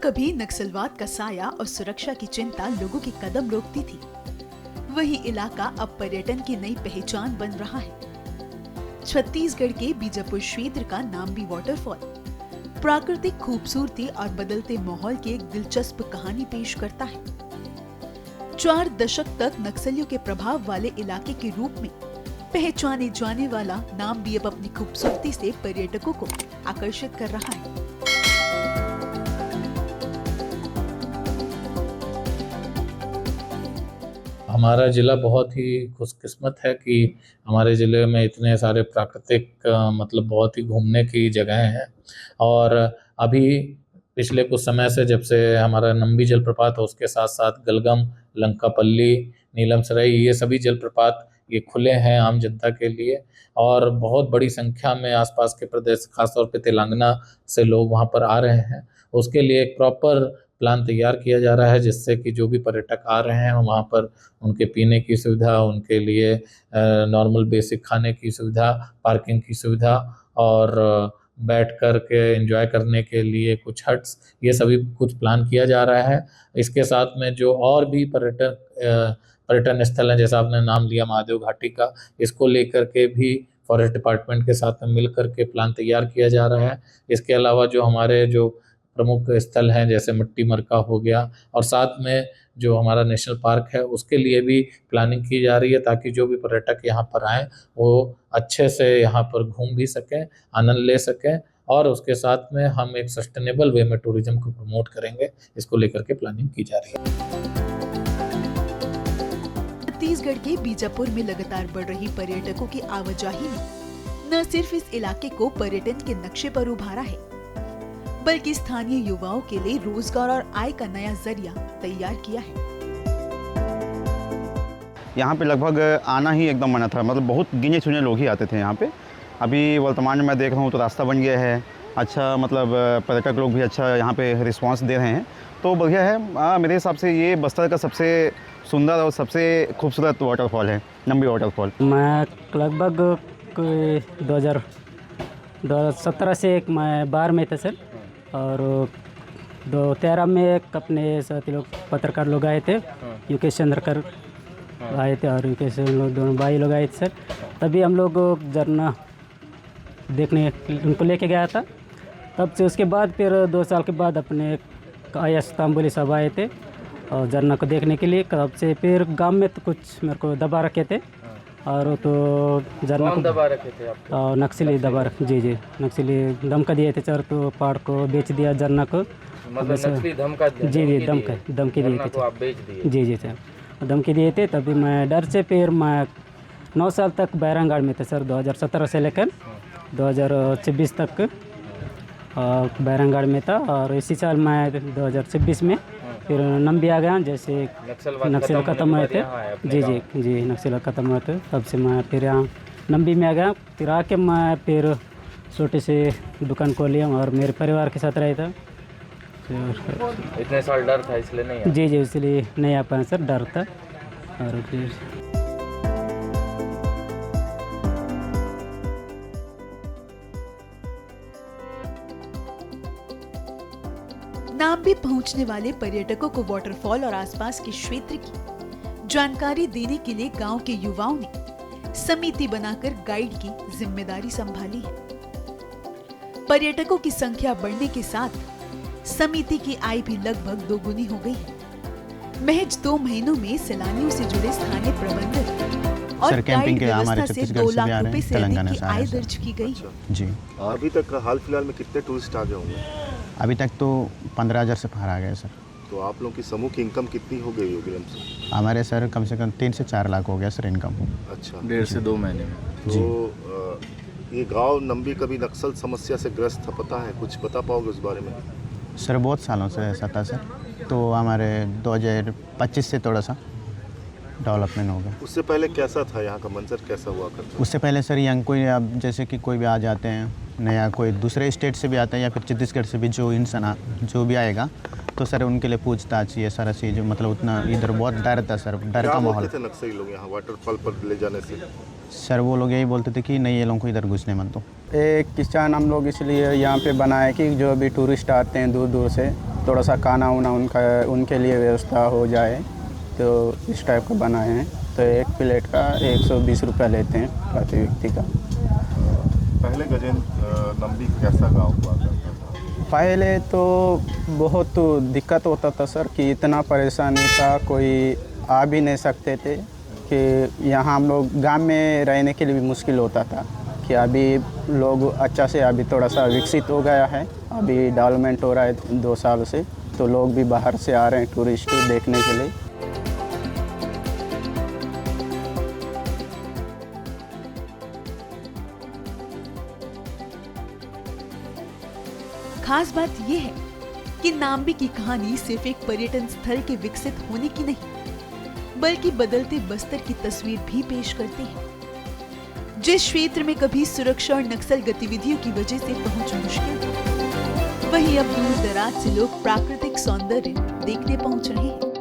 कभी नक्सलवाद का साया और सुरक्षा की चिंता लोगों के कदम रोकती थी, वही इलाका अब पर्यटन की नई पहचान बन रहा है। छत्तीसगढ़ के बीजापुर क्षेत्र का नाम्बी वाटरफॉल प्राकृतिक खूबसूरती और बदलते माहौल की एक दिलचस्प कहानी पेश करता है। 4 दशक तक नक्सलियों के प्रभाव वाले इलाके के रूप में पहचाने जाने वाला नाम्बी अब अपनी खूबसूरती से पर्यटकों को आकर्षित कर रहा है। हमारा ज़िला बहुत ही खुशकिस्मत है कि हमारे ज़िले में इतने सारे प्राकृतिक मतलब बहुत ही घूमने की जगहें हैं। और अभी पिछले कुछ समय से जब से हमारा नम्बी जलप्रपात है, उसके साथ साथ गलगम, लंकापल्ली, नीलमसराई ये सभी जलप्रपात ये खुले हैं आम जनता के लिए। और बहुत बड़ी संख्या में आसपास के प्रदेश खासतौर पे तेलंगाना से लोग वहाँ पर आ रहे हैं। उसके लिए एक प्रॉपर प्लान तैयार किया जा रहा है, जिससे कि जो भी पर्यटक आ रहे हैं वहाँ पर उनके पीने की सुविधा, उनके लिए नॉर्मल बेसिक खाने की सुविधा, पार्किंग की सुविधा और बैठ कर के एंजॉय करने के लिए कुछ हट्स, ये सभी कुछ प्लान किया जा रहा है। इसके साथ में जो और भी पर्यटन स्थल हैं, जैसा आपने नाम लिया महादेव घाटी का, इसको लेकर के भी फॉरेस्ट डिपार्टमेंट के साथ में मिल कर के प्लान तैयार किया जा रहा है। इसके अलावा जो हमारे जो प्रमुख स्थल हैं जैसे मिट्टी मरका हो गया, और साथ में जो हमारा नेशनल पार्क है उसके लिए भी प्लानिंग की जा रही है, ताकि जो भी पर्यटक यहाँ पर आएँ वो अच्छे से यहाँ पर घूम भी सकें, आनंद ले सकें। और उसके साथ में हम एक सस्टेनेबल वे में टूरिज्म को प्रमोट करेंगे, इसको लेकर के प्लानिंग की जा रही है। छत्तीसगढ़ के बीजापुर में लगातार बढ़ रही पर्यटकों की आवाजाही ने न सिर्फ इस इलाके को पर्यटन के नक्शे पर उभारा है, बल्कि स्थानीय युवाओं के लिए रोजगार और आय का नया जरिया तैयार किया है। यहाँ पे लगभग आना ही एकदम मना था, मतलब बहुत गिने चुने लोग ही आते थे यहाँ पे। अभी वर्तमान में मैं देख रहा हूँ तो रास्ता बन गया है अच्छा, मतलब पर्यटक लोग भी अच्छा यहाँ पे रिस्पांस दे रहे हैं, तो बढ़िया है। मेरे हिसाब से ये बस्तर का सबसे सुंदर और सबसे खूबसूरत वाटरफॉल है नम्बी वाटरफॉल। मैं लगभग 2017 से एक मैं बाहर में था सर, और 2013 में एक अपने साथी लोग पत्रकार लोग आए थे, युकेश चंद्रकर आए थे और युकेश लोग दोनों भाई लोग आए थे सर। तभी हम लोग झरना देखने उनको लेके गया था। तब से उसके बाद फिर 2 साल के बाद अपने आयस तांबुली सब आए थे और झरना को देखने के लिए। तब से फिर गांव में तो कुछ मेरे को दबा रखे थे, और तो झरना को दबा रखे थे आपको? नक्सली दबा रखे, जी नक्सली धमका दिए थे सर, तो पहाड़ को बेच दिया झरना को। मतलब नक्सली धमका? जी धमकी दिए थे, आप बेच दिए? जी सर धमकी दिए थे। तभी मैं डर से फिर मैं 9 साल तक बैरंगढ़ में थे सर, 2017 से लेकर 2026 तक बैरंगढ़ में था। और इसी साल मैं 2026 में फिर नम्बी आ गया, जैसे नक्सल ख़त्म हुए थे। जी नक्सल ख़त्म हुए थे, तब से मैं फिर यहाँ नम्बी में आ गया। फिर आके मैं फिर छोटे से दुकान खोल लिया और मेरे परिवार के साथ रहा था। इतने साल डर था इसलिए नहीं? जी इसलिए नहीं आ पाया सर, डर था। और फिर नाम्बी पहुंचने वाले पर्यटकों को वाटरफॉल और आसपास के क्षेत्र की जानकारी देने के लिए गांव के युवाओं ने समिति बनाकर गाइड की जिम्मेदारी संभाली है। पर्यटकों की संख्या बढ़ने के साथ समिति की आय भी लगभग दोगुनी हो गई है। महज 2 महीनों में सैलानियों से जुड़े स्थानीय प्रबंधक और गाइड व्यवस्था से 2 लाख रुपए से अधिक की आय दर्ज की गई। जी अभी तक हाल फिलहाल में कितने टूरिस्ट आ गए होंगे? अभी तक तो 15,000 से पार आ गए सर। तो आप लोगों की समूह की इनकम कितनी हो गई होगी हमसे? हमारे सर कम से कम 3 से 4 लाख हो गया सर इनकम। अच्छा, 1.5 से 2 महीने में। तो ये गांव नम्बी कभी नक्सल समस्या से ग्रस्त था, पता है? कुछ बता पाओगे उस बारे में? सर बहुत सालों से ऐसा था सर, तो हमारे 2025 से थोड़ा सा डेवलपमेंट हो गया। उससे पहले कैसा था यहाँ का मंजर, कैसा हुआ करता? उससे पहले सर यहाँ कोई अब जैसे कि कोई भी आ जाते हैं नया, कोई दूसरे स्टेट से भी आता है या फिर छत्तीसगढ़ से भी जो इंसान जो भी आएगा, तो सर उनके लिए पूछताछ ये सारा चीज़, मतलब उतना इधर बहुत डर था सर, डर का माहौल। थे नक्सली लोग यहाँ वाटरफॉल पर ले जाने से? सर वो लोग यही बोलते थे कि नहीं ये लोगों को इधर घुसने मत दो। एक किसान हम लोग इसलिए यहाँ पे बनाए कि जो भी टूरिस्ट आते हैं दूर दूर से, थोड़ा सा खाना वाना उनके लिए व्यवस्था हो जाए, तो इस टाइप का बनाए हैं। तो एक प्लेट का 120 रुपये लेते हैं प्रति व्यक्ति का। पहले गजेंद्र नंबी कैसा गांव हुआ करता था? पहले तो बहुत दिक्कत होता था सर, कि इतना परेशानी था, कोई आ भी नहीं सकते थे, कि यहाँ हम लोग गांव में रहने के लिए भी मुश्किल होता था। कि अभी लोग अच्छा से अभी थोड़ा सा विकसित हो गया है, अभी डेवलपमेंट हो रहा है 2 साल से, तो लोग भी बाहर से आ रहे हैं टूरिस्ट देखने के लिए। खास बात यह है कि नाम्बी की कहानी सिर्फ एक पर्यटन स्थल के विकसित होने की नहीं, बल्कि बदलते बस्तर की तस्वीर भी पेश करते हैं। जिस क्षेत्र में कभी सुरक्षा और नक्सल गतिविधियों की वजह से पहुंच मुश्किल थी, वहीं अब दूर दराज से लोग प्राकृतिक सौंदर्य देखने पहुंच रहे हैं।